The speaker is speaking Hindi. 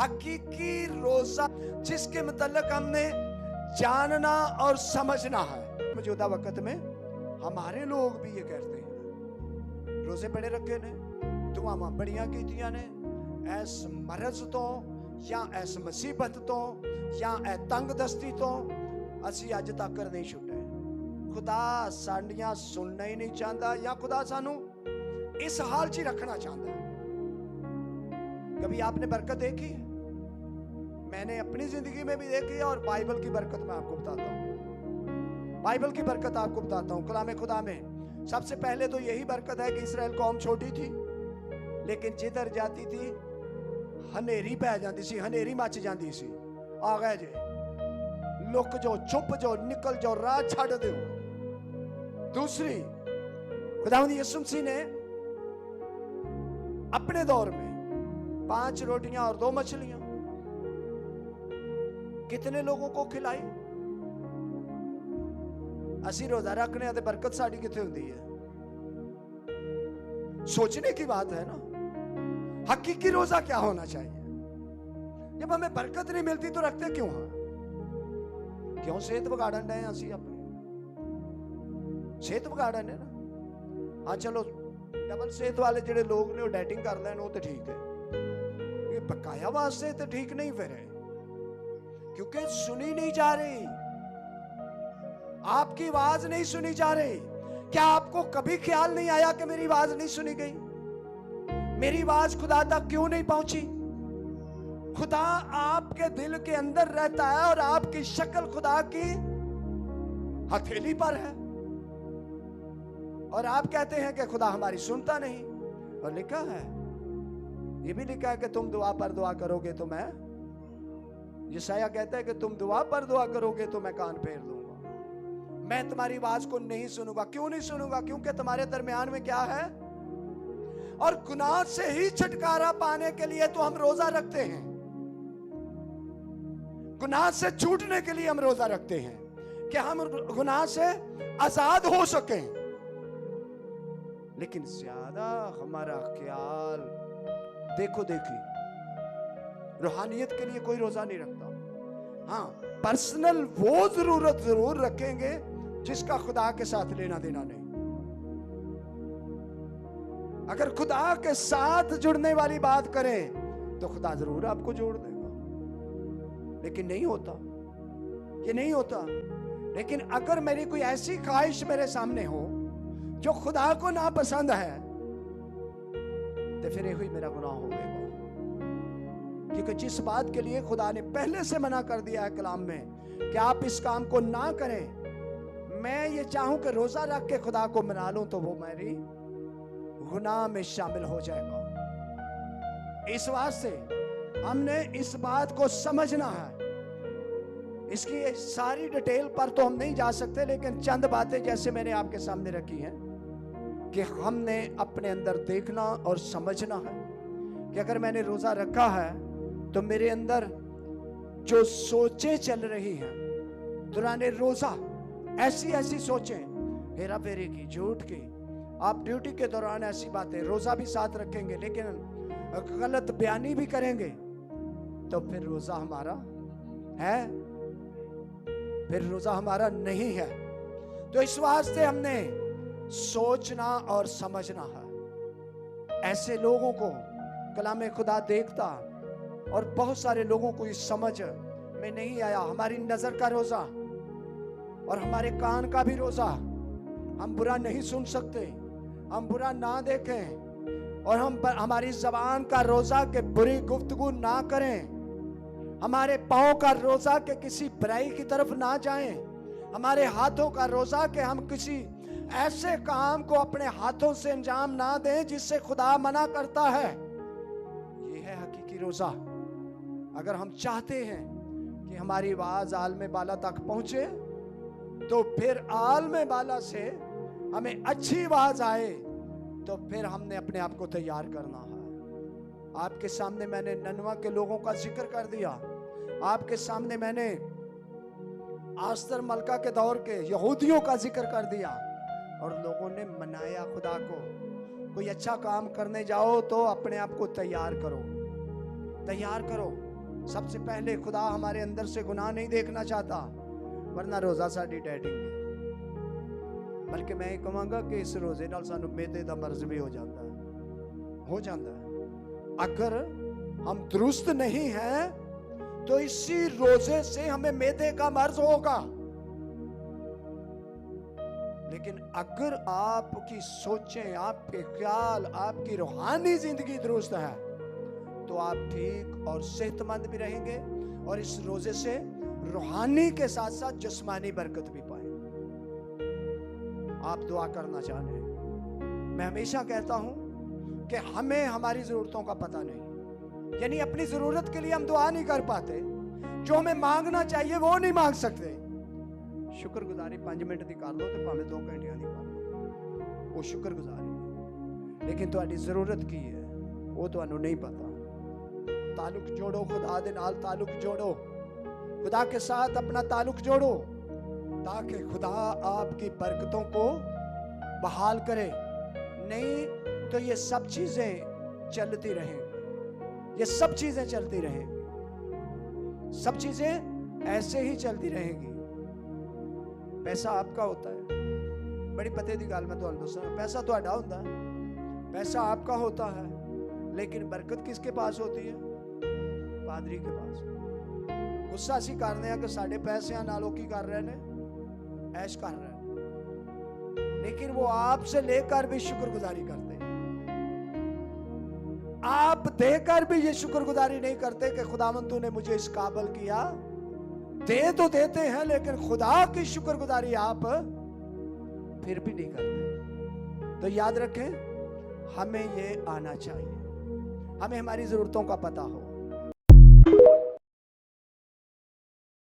हकीकी रोजा जिसके मतलब हमने जानना और समझना है। मौजूदा वक्त में हमारे लोग भी ये कहते हैं रोजे बड़े रखे ने, दुआवां बड़ियां कीतियां ने, ऐस मरज तो या ऐस मुसीबत तो या ऐ तंग दस्ती तो असी अज तक नहीं छुटे। खुदा साडियां सुनना ही नहीं चाहता या खुदा सानू इस हाल च रखना चाहता है। कभी आपने बरकत देखी है? मैंने अपनी जिंदगी में भी देखी है और बाइबल की बरकत मैं आपको बताता हूं। बाइबल की बरकत आपको बताता हूं। कलाम खुदा में सबसे पहले तो यही बरकत है कि इसराइल कौम छोटी थी, लेकिन जिधर जाती थी हनेरी पै जाती सी, हनेरी मच जाती सी। आ गए जे, लुक जो, चुप जो, निकल जो, राह छड़ दो। दूसरी, खुदावंद यीशु मसीह ने अपने दौर में 5 रोटियां और 2 मछलियां कितने लोगों को खिलाई? असी रोजा रखने ते बरकत साड़ी किथे होती है? सोचने की बात है ना। हकीकी रोजा क्या होना चाहिए? जब हमें बरकत नहीं मिलती तो रखते क्यों हैं? क्यों सेहत बिगाड़न रहे हैं? असी अपनी सेहत बिगाड़न है ना। हाँ चलो, डबल सेहत वाले जेडे लोग ने वो डाइटिंग कर लें, वो तो ठीक है। ये बकाया वास्ते तो ठीक नहीं फिर है, क्योंकि सुनी नहीं जा रही, आपकी आवाज नहीं सुनी जा रही। क्या आपको कभी ख्याल नहीं आया कि मेरी आवाज नहीं सुनी गई? मेरी आवाज खुदा तक क्यों नहीं पहुंची? खुदा आपके दिल के अंदर रहता है और आपकी शक्ल खुदा की हथेली पर है, और आप कहते हैं कि खुदा हमारी सुनता नहीं। और लिखा है, ये भी लिखा है कि तुम दुआ पर दुआ करोगे तो मैं, यशायाह कहता है कि तुम दुआ पर दुआ करोगे तो मैं कान फेर दूंगा। मैं तुम्हारी आवाज को नहीं सुनूंगा। क्यों नहीं सुनूंगा? क्योंकि तुम्हारे दरमियान में क्या है? और गुनाह से ही छुटकारा पाने के लिए तो हम रोजा रखते हैं, गुनाह से छूटने के लिए हम रोजा रखते हैं कि हम गुनाह से आजाद हो सकें। लेकिन ज्यादा हमारा ख्याल देखो देखी रूहानियत के लिए कोई रोजा नहीं रखता। हाँ, पर्सनल वो जरूर रखेंगे जिसका खुदा के साथ लेना देना नहीं। अगर खुदा के साथ जुड़ने वाली बात करें तो खुदा जरूर आपको जोड़ देगा, लेकिन नहीं होता, ये नहीं होता। लेकिन अगर मेरी कोई ऐसी ख्वाहिश मेरे सामने हो जो खुदा को ना पसंद है, तो फिर ये हुई मेरा गुनाह हो गया। क्योंकि जिस बात के लिए खुदा ने पहले से मना कर दिया है कलाम में कि आप इस काम को ना करें, मैं ये चाहूं कि रोजा रख के खुदा को मना लूं, तो वो मेरी गुनाह में शामिल हो जाएगा। इस वास्ते हमने इस बात को समझना है। इसकी सारी डिटेल पर तो हम नहीं जा सकते, लेकिन चंद बातें जैसे मैंने आपके सामने रखी हैं कि हमने अपने अंदर देखना और समझना है कि अगर मैंने रोजा रखा है तो मेरे अंदर जो सोचें चल रही हैं दौरान रोजा, ऐसी सोचें, हेरा फेरी की, झूठ की, आप ड्यूटी के दौरान ऐसी बातें, रोजा भी साथ रखेंगे लेकिन गलत बयानी भी करेंगे, तो फिर रोजा हमारा है, फिर रोजा हमारा नहीं है। तो इस वास्ते हमने सोचना और समझना है। ऐसे लोगों को कलाम खुदा देखता, और बहुत सारे लोगों को इस समझ में नहीं आया। हमारी नजर का रोजा और हमारे कान का भी रोजा, हम बुरा नहीं सुन सकते, हम बुरा ना देखें, और हमारी जबान का रोजा के बुरी गुफ्तगू ना करें, हमारे पांव का रोजा के किसी बुराई की तरफ ना जाएं, हमारे हाथों का रोजा के हम किसी ऐसे काम को अपने हाथों से अंजाम ना दें जिससे खुदा मना करता है। ये है हकीकी रोजा। अगर हम चाहते हैं कि हमारी आवाज आलमे बाला तक पहुंचे, तो फिर आलमे बाला से हमें अच्छी आवाज आए, तो फिर हमने अपने आप को तैयार करना है। आपके सामने मैंने ननवा के लोगों का जिक्र कर दिया, आपके सामने मैंने आस्तर मलका के दौर के यहूदियों का जिक्र कर दिया, और लोगों ने मनाया खुदा को। कोई अच्छा काम करने जाओ तो अपने आप को तैयार करो, तैयार करो। सबसे पहले खुदा हमारे अंदर से गुनाह नहीं देखना चाहता, वरना रोजा साडी डेटिंग है। बल्कि मैं कहूँगा कि इस रोजे नाल सानू मेदे दा मर्ज भी हो जाता है। अगर हम दुरुस्त नहीं हैं तो इसी रोजे से हमें मेदे का मर्ज होगा। लेकिन अगर आपकी सोचें, आपके ख्याल, आपकी रूहानी जिंदगी दुरुस्त है तो आप ठीक और सेहतमंद भी रहेंगे और इस रोजे से रूहानी के साथ साथ जिस्मानी बरकत भी पाएंगे। आप दुआ करना चाहते हैं, मैं हमेशा कहता हूं कि हमें हमारी जरूरतों का पता नहीं, यानी अपनी जरूरत के लिए हम दुआ नहीं कर पाते, जो हमें मांगना चाहिए वो नहीं मांग सकते। शुक्रगुजारी 5 मिनट दी कर लो तो भावें 2 घंटियां दी कर लो, वो शुक्रगुजारी है। लेकिन तुम्हारी जरूरत की है वो तुहानू नहीं पता। ताल्लुक जोड़ो खुदा दे नाल, ताल्लुक जोड़ो खुदा के साथ, अपना ताल्लुक जोड़ो ताकि खुदा आपकी बरकतों को बहाल करे। नहीं तो ये सब चीजें चलती रहेंगी, ये सब चीजें चलती रहेंगी, सब चीजें ऐसे ही चलती रहेंगी। पैसा आपका होता है, बड़ी पते दी गल मैं तुहानू दस्सां, पैसा तुहाडा होता है, पैसा आपका होता है, लेकिन बरकत किसके पास होती है? पादरी के पास। गुस्सा असीं करदे हां कि साडे पैसिਆਂ नाल की कर रहे ने, ऐश कर रहे हैं, लेकिन वो आपसे लेकर भी शुक्रगुजारी करते हैं। आप देकर भी ये शुक्रगुजारी नहीं करते कि खुदावंद तूने मुझे इस काबिल किया। दे तो देते हैं लेकिन खुदा की शुक्रगुजारी आप फिर भी नहीं करते। तो याद रखें, हमें ये आना चाहिए, हमें हमारी जरूरतों का पता हो।